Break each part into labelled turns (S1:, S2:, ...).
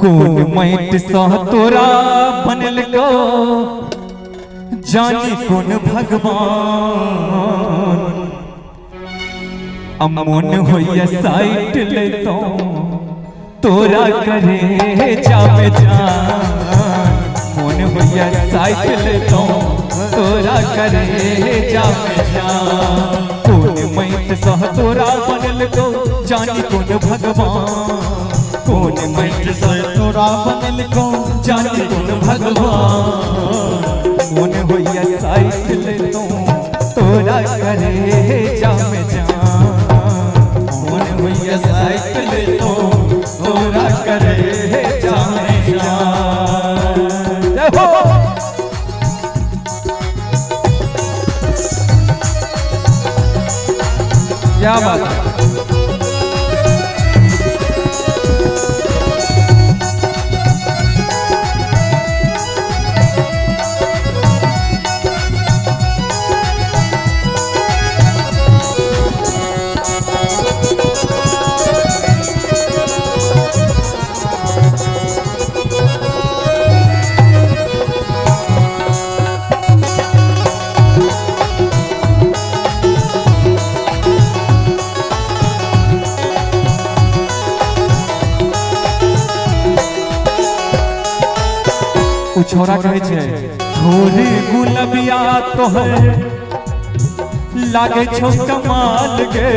S1: कौन मैट सा तोरा बनल को जाने कौन भगवान अमन होइया साइट ले तो तोरा करे जावे जान मन होइया साइट ले तो तोरा करे जावे जान कौन मैट सा तोरा बनल को जाने कौन भगवान कौन मैट सा तोरा बनल को जाने कौन भगवान मन होइया साइट ले तो तोरा करे जावे जान मन होइया साइट ले तो तोरा करे जावे जान देखो क्या बात है छोरा कहे छे थोड़े गुलबिया तोहर लागे छो कमाल गे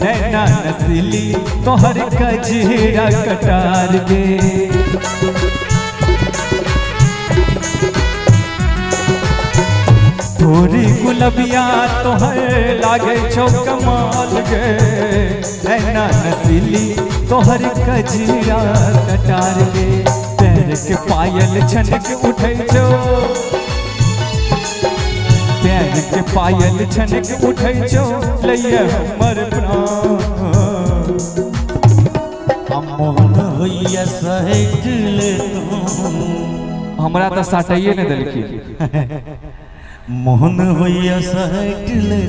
S1: नैना नसीली तोहर कजरा कटार गे थोड़ी गुलबिया तोहर लागे छो कमाल गे नैना नसीली तोहर कजरा कटार गे के पायल छनक उठे छो पैर के पायल छनक उठे छो लइया हमर प्राण
S2: मोहन होइया सहित ले
S1: हमरा तो साटइए ने देलखी
S2: मोहन होइया सहित ले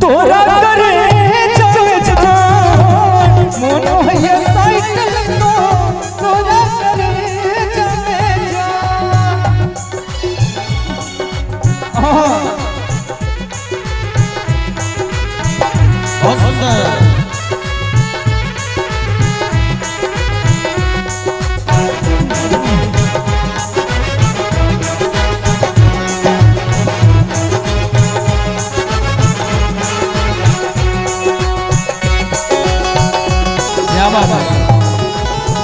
S1: तोरा करे जावे जान मोहन होइया सहित ले तोरा करे जावे जान क्या बात है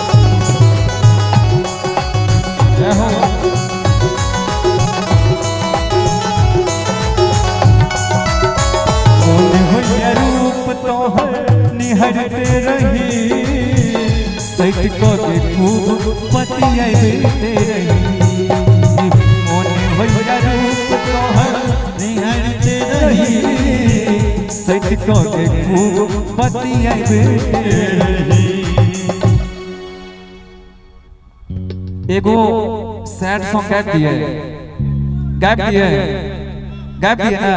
S1: रूप तोहर निहरते रही सच को के खूब पतियाते रही मोन होइया रूप तोहर
S2: निहरते रही
S1: सच को के खूब पतियाते रही एगो सैड सॉन्ग गायब दिए ना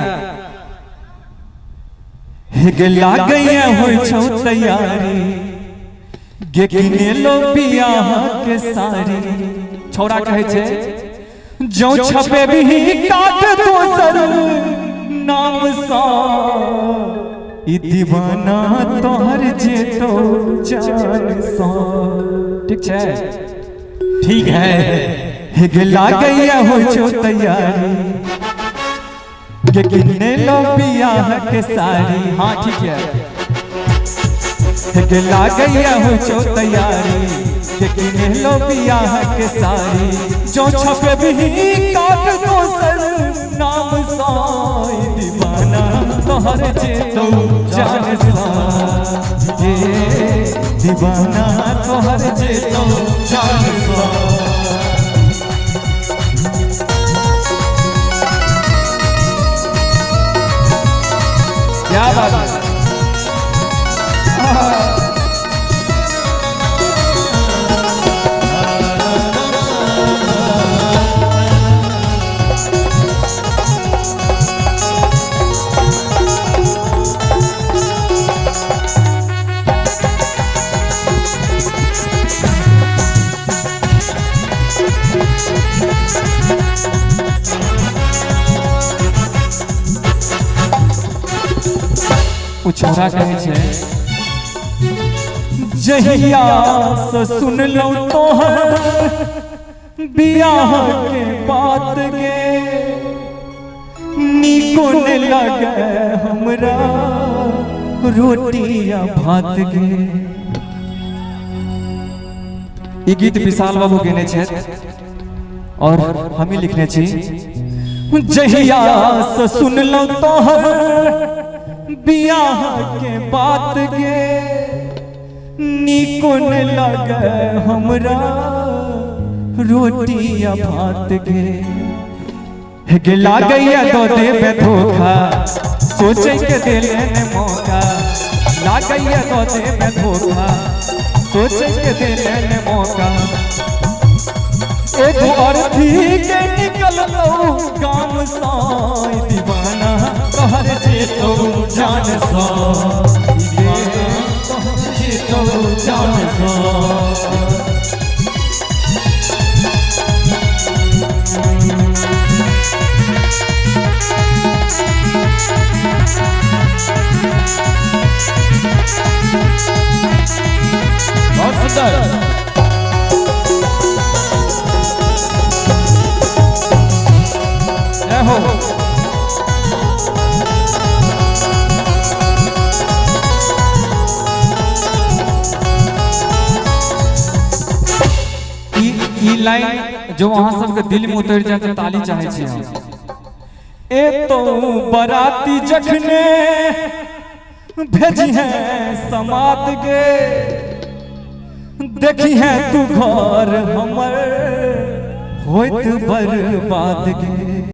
S1: गला गया हो छौ तैयारी गे किने लो बियाह के सारी छोरा कहे छे जो छपे भी काट दोसर नाम सा ई दीवाना तोहर जे तो जान सा ठीक छे ठीक है गला गया हो छौ तैयारी के किन्ने लो बियाह के सारी हाँ ठीक है गला गया हो छो तैयारी के किन्ने लो बियाह के सारी जो छपे भी काट दोसर नाम साई दीवाना तोहर जे तो जान सा ये दीवाना तोहर जे तो जान सा क्या बात है ओ छोरा कहे छे जहिया से सुन लो तोहर बियाह के बात गे निको ने लगे हमरा रोटी या भात गे। ई गीत विशाल बाबू गेने छे और हम ही लिखने छी। जहिया से सुन लो तोहर बियाह के बात गे निको ने लगे हमरा रोटी या भात गे लागैया तो देवे धोखा सोचे के दिले ने मौका लागैया तो देवे धोखा सोचे के दिले ने मौका एक अर्थी के निकल लो गाम साई दीवाना कहर जे तो जान सा जे तो जान सा। लाइन जो वहां सबके दिल में उतर जाए तो ताली चाहे छी हम। ए तो बराती जखने भेजी है समात गे देखी है तू घर हमर होइत बर्बाद गे।